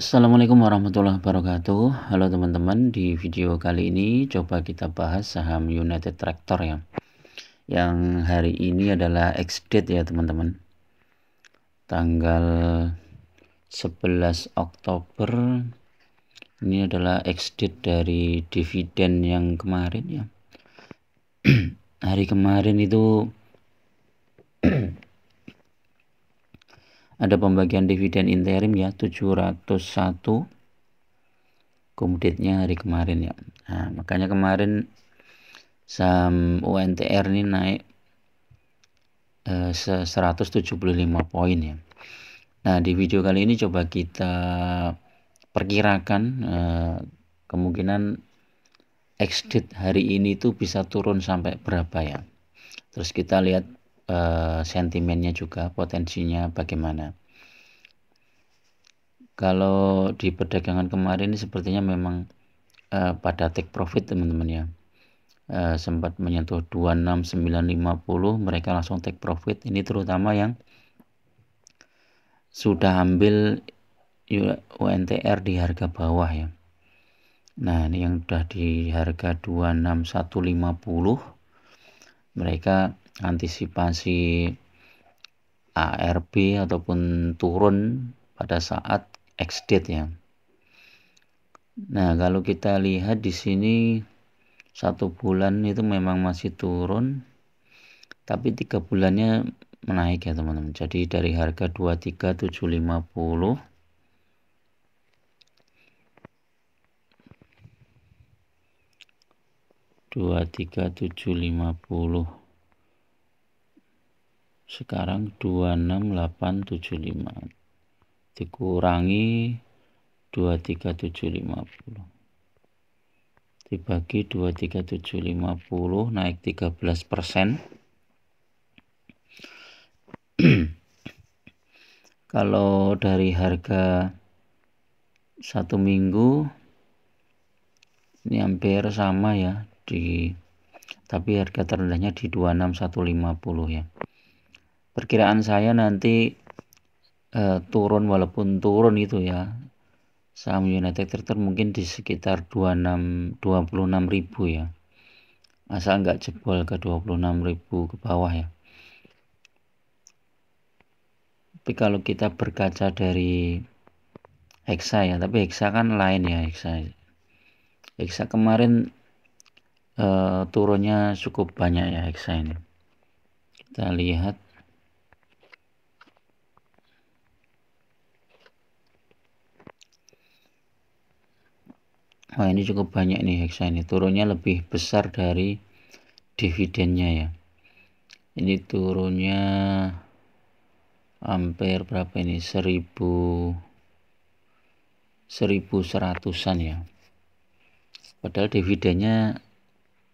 Assalamualaikum warahmatullahi wabarakatuh. Halo teman-teman, di video kali ini coba kita bahas saham United Tractor ya. Yang hari ini adalah ex-date ya teman-teman. Tanggal 11 Oktober ini adalah ex-date dari dividen yang kemarin ya. Hari kemarin itu ada pembagian dividen interim ya 701 komditnya hari kemarin ya. Nah, makanya kemarin saham UNTR ini naik 175 poin ya. Nah, di video kali ini coba kita perkirakan kemungkinan ex-date hari ini tuh bisa turun sampai berapa ya. Terus kita lihat sentimennya juga, potensinya bagaimana. Kalau di perdagangan kemarin ini sepertinya memang pada take profit teman-teman ya. Sempat menyentuh 26950, mereka langsung take profit. Ini terutama yang sudah ambil UNTR di harga bawah ya. Nah, ini yang sudah di harga 26150, mereka antisipasi ARB ataupun turun pada saat ex-date ya. Nah, kalau kita lihat di sini 1 bulan itu memang masih turun, tapi 3 bulannya menaik ya teman-teman. Jadi dari harga 23750 23750 sekarang 26875 dikurangi 23750 dibagi 23750 naik 13%. Kalau dari harga 1 minggu ini hampir sama ya, tapi harga terendahnya di 26150 ya. Perkiraan saya nanti turun, walaupun turun itu ya, saham United Tractor mungkin di sekitar 26.000 ya, asal nggak jebol ke 26.000 ke bawah ya. Tapi kalau kita berkaca dari Hexa ya, tapi Hexa kan lain ya. Hexa kemarin turunnya cukup banyak ya Hexa ini. Kita lihat. Wah, ini cukup banyak nih Hexa ini, turunnya lebih besar dari dividennya ya. Ini turunnya hampir berapa ini, 1100-an ya. Padahal dividennya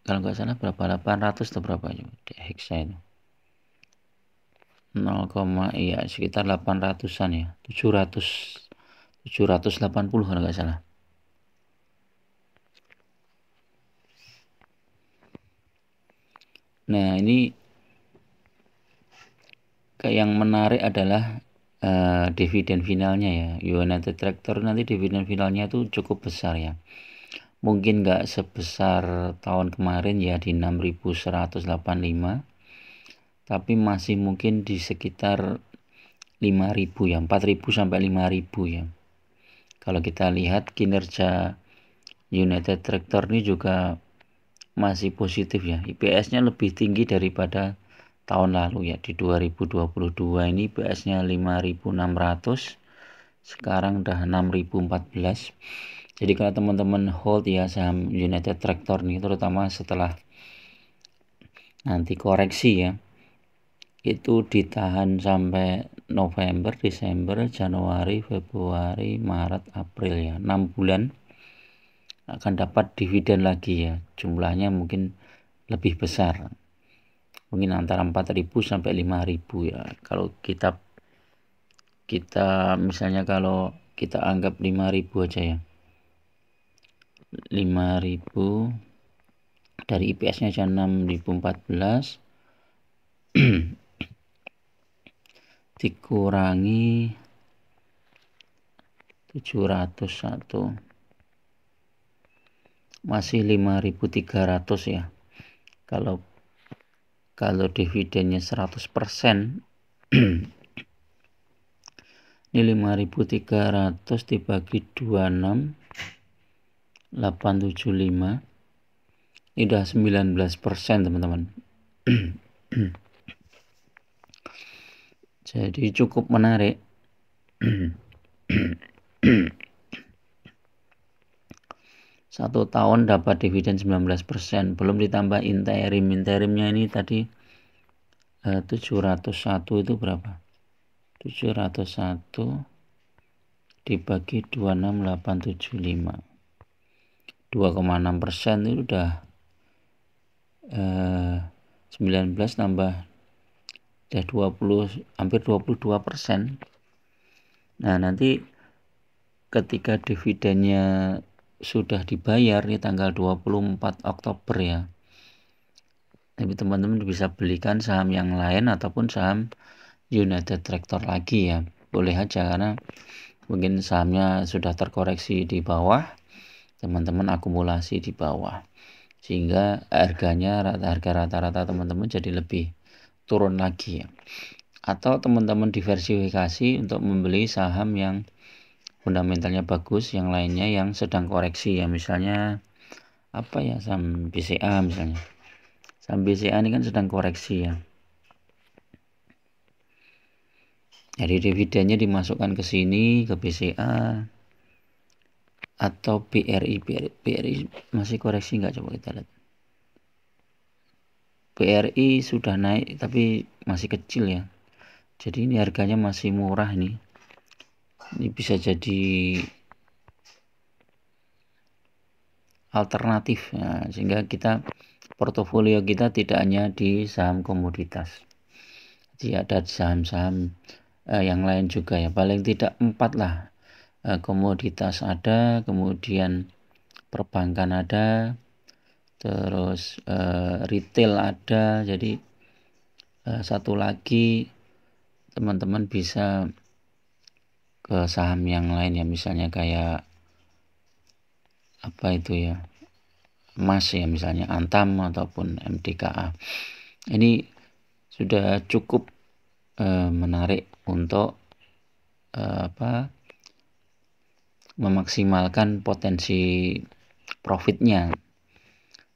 kalau nggak salah berapa, 800 atau berapa ya Hexa itu. 0, iya sekitar 800-an ya, 780 kalau nggak salah. Nah, ini yang menarik adalah dividen finalnya ya. United Tractor nanti dividen finalnya itu cukup besar ya. Mungkin nggak sebesar tahun kemarin ya di 6.185, tapi masih mungkin di sekitar 5.000 ya, 4.000 sampai 5.000 ya. Kalau kita lihat kinerja United Tractor ini juga masih positif ya. IPS-nya lebih tinggi daripada tahun lalu ya. Di 2022 ini IPS-nya 5.600, sekarang udah 6.014. Jadi kalau teman-teman hold ya saham United Tractor nih, terutama setelah nanti koreksi ya, itu ditahan sampai November, Desember, Januari, Februari, Maret, April ya, 6 bulan akan dapat dividen lagi ya. Jumlahnya mungkin lebih besar, mungkin antara 4.000 sampai 5.000 ya. Kalau kita misalnya kalau kita anggap 5.000 aja ya, 5.000 dari IPS-nya aja 6.014 dikurangi 701 masih 5.300 ya. Kalau dividennya 100% ini 5.300 dibagi 26.875 ini udah 19% teman-teman. Jadi cukup menarik. Satu tahun dapat dividen 19%, belum ditambah interimnya ini tadi 701 itu berapa? 701 dibagi 26.875 2,6% itu udah 19 tambah udah 20, hampir 22%. Nah nanti ketika dividennya sudah dibayar di tanggal 24 Oktober ya, tapi teman-teman bisa belikan saham yang lain ataupun saham United Tractor lagi ya, boleh aja, karena mungkin sahamnya sudah terkoreksi di bawah, teman-teman akumulasi di bawah sehingga harga rata-rata teman-teman jadi lebih turun lagi ya. Atau teman-teman diversifikasi untuk membeli saham yang fundamentalnya bagus, yang lainnya yang sedang koreksi ya, misalnya apa ya, saham BCA misalnya. Saham BCA ini kan sedang koreksi ya. Jadi dividennya dimasukkan ke sini, ke BCA atau BRI masih koreksi nggak, coba kita lihat. BRI sudah naik tapi masih kecil ya. Jadi ini harganya masih murah nih. Ini bisa jadi alternatif ya, sehingga portofolio kita tidak hanya di saham komoditas, jadi ada saham-saham yang lain juga ya, paling tidak 4 lah. Komoditas ada, kemudian perbankan ada, terus retail ada. Jadi satu lagi teman-teman bisa ke saham yang lain ya, misalnya kayak apa itu ya, emas ya, misalnya Antam ataupun MDKA. Ini sudah cukup menarik untuk memaksimalkan potensi profitnya,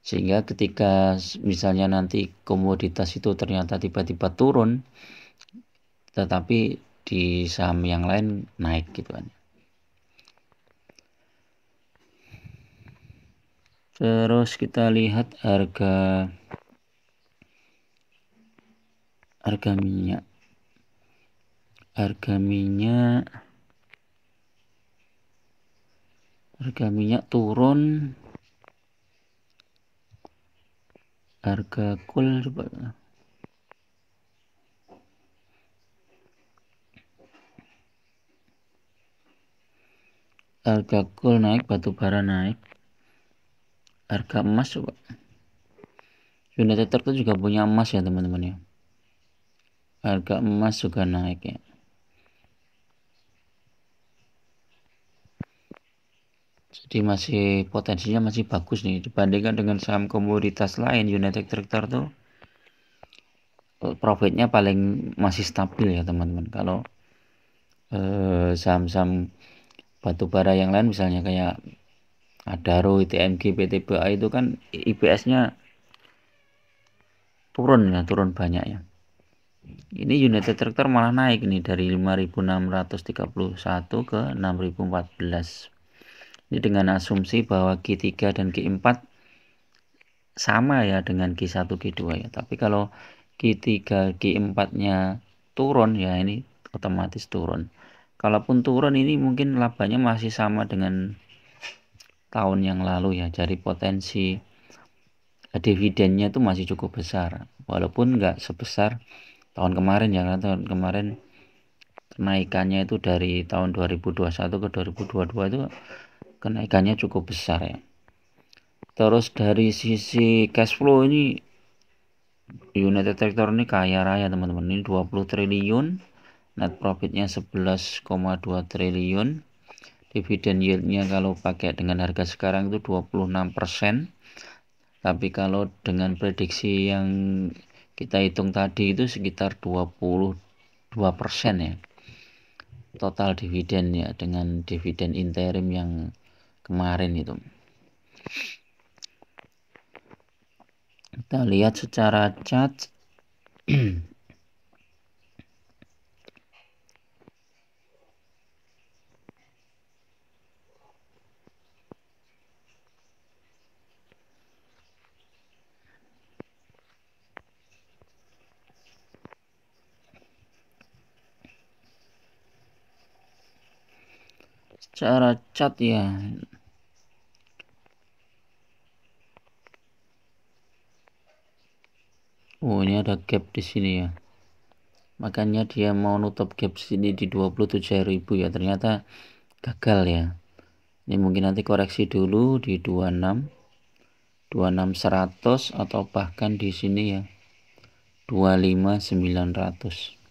sehingga ketika misalnya nanti komoditas itu ternyata tiba-tiba turun tetapi di saham yang lain naik gitu kan. Terus kita lihat harga minyak. Harga minyak turun. Harga coal coba. Harga coal naik, batu bara naik. Harga emas coba. United Tractor juga punya emas ya teman-teman ya. Harga emas juga naik ya. Jadi masih potensinya masih bagus nih dibandingkan dengan saham komoditas lain. United Tractor tuh profitnya paling masih stabil ya teman-teman. Kalau saham-saham batubara yang lain misalnya kayak Adaro, ITMG, PTBA itu kan IPS-nya turun banyak ya. Ini United Tractor malah naik nih dari 5.631 ke 6.014. Ini dengan asumsi bahwa Q3 dan Q4 sama ya dengan Q1, Q2 ya. Tapi kalau Q3, Q4-nya turun ya, ini otomatis turun. Kalaupun turun ini mungkin labanya masih sama dengan tahun yang lalu ya. Jadi potensi dividennya itu masih cukup besar. Walaupun nggak sebesar tahun kemarin ya, karena tahun kemarin kenaikannya itu dari tahun 2021 ke 2022 itu kenaikannya cukup besar ya. Terus dari sisi cash flow ini United Tractor ini kaya raya teman-teman. Ini 20 triliun, net profitnya 11,2 triliun, dividen yieldnya kalau pakai dengan harga sekarang itu 26%, tapi kalau dengan prediksi yang kita hitung tadi itu sekitar 22% ya total dividennya dengan dividen interim yang kemarin itu. Kita lihat secara chart. Secara chart ya, ini ada gap di sini ya, makanya dia mau nutup gap sini di 27.000 ya, ternyata gagal ya. Ini mungkin nanti koreksi dulu di 26.100 atau bahkan di sini ya 25.900.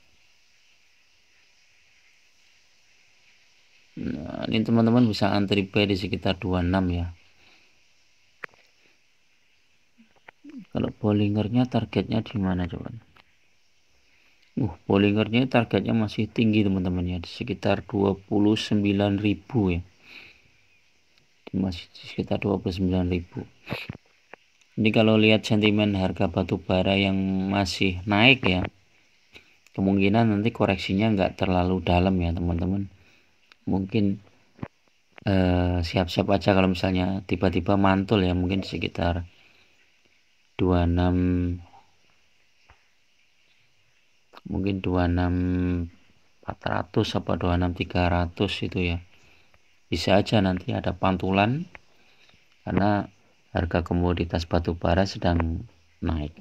Nah, ini teman-teman bisa antri buy di sekitar 26 ya. Kalau Bollingernya targetnya di mana coba? Bollingernya targetnya masih tinggi teman-teman ya, di sekitar 29.000 ya. Masih di sekitar 29.000. Ini kalau lihat sentimen harga batu bara yang masih naik ya, kemungkinan nanti koreksinya nggak terlalu dalam ya teman-teman. Mungkin siap-siap aja kalau misalnya tiba-tiba mantul ya, mungkin sekitar 26, mungkin 26.400 apa 26.300 itu ya. Bisa aja nanti ada pantulan karena harga komoditas batu bara sedang naik.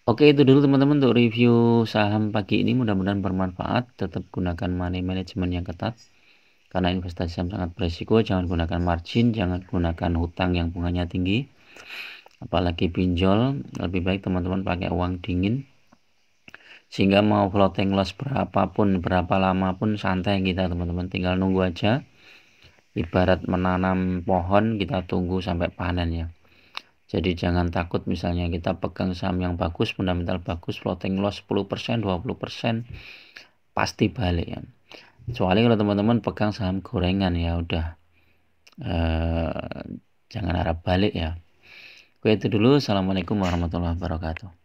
Oke, itu dulu teman-teman untuk review saham pagi ini, mudah-mudahan bermanfaat. Tetap gunakan money management yang ketat karena investasi saham sangat berisiko. Jangan gunakan margin, jangan gunakan hutang yang bunganya tinggi, apalagi pinjol. Lebih baik teman-teman pakai uang dingin, sehingga mau floating loss berapapun, berapa lama pun santai kita teman-teman, tinggal nunggu aja. Ibarat menanam pohon, kita tunggu sampai panen ya. Jadi jangan takut misalnya kita pegang saham yang bagus, fundamental bagus, floating loss 10%, 20% pasti balik ya. Kecuali kalau teman-teman pegang saham gorengan ya udah jangan harap balik ya. Oke, itu dulu. Assalamualaikum warahmatullahi wabarakatuh.